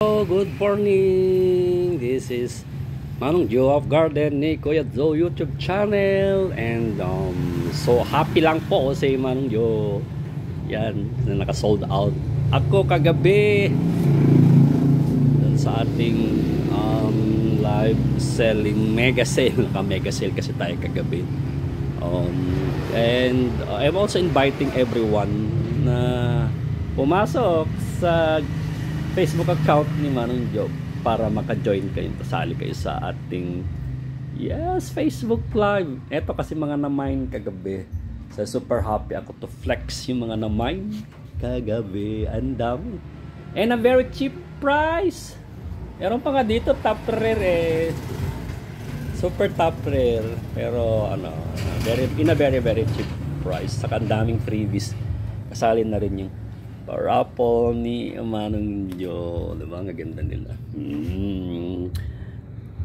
Good morning! This is Manong Joe of Garden ni Kuya Joe YouTube channel. And so happy lang po si Manong Joe. Yan, na naka-sold out. Ako kagabi sa ating live selling mega sale. Naka-mega sale kasi tayo kagabi. And I'm also inviting everyone na pumasok sa Facebook account ni Manong Joe para maka-join kayo, tasali kayo sa ating Facebook live. Eto kasi mga na-mine kagabi. So super happy ako to flex yung mga na-mine kagabi. Ang dami. And a very cheap price. Meron pa nga dito top rare super top rare. Pero in a very cheap price. Saka ang daming freebies. Kasali na rin yung raffle ni Manong Joe. Diba? Ang ganda nila.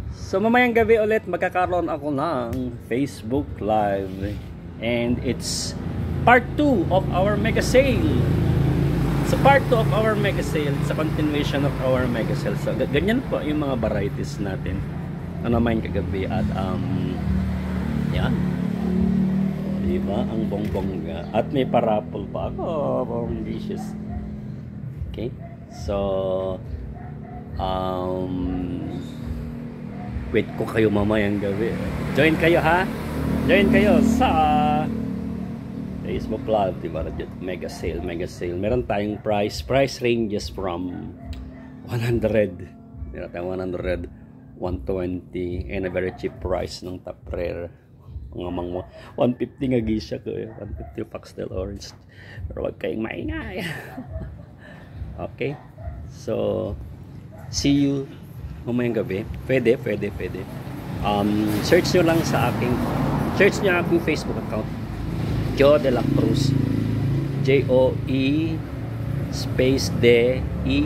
So mamayang gabi ulit magkakaroon ako ng Facebook Live. And it's part 2 of our mega sale. Sa part 2 of our mega sale, sa continuation of our mega sale. So ganyan po yung mga varieties natin na naman kagabi. At yan. Diba? Ang bongbongga. At may parapol pa ako. Delicious. Okay. So, wait ko kayo mamayang gabi. Join kayo ha. Join kayo sa Facebook Live. Diba? Mega sale. Meron tayong price ranges from 100. Meron tayong 100, 120, and a very cheap price ng top rare. Mga 150 nga gisya ko 150 pastel orange, pero wag kayong maingay. Okay, so see you mamayang gabi. Pwede search nyo lang sa aking Facebook account, Joe de la Cruz, Joe space de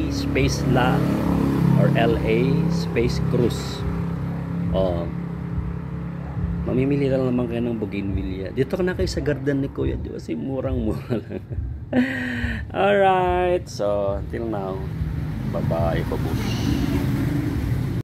space la or LA space Cruz. Mamimili lang naman kayo ng bougainvillea. Dito ka na kayo sa garden ni Kuya Joe kasi murang-mura lang. Alright, so until now, bye-bye, babush.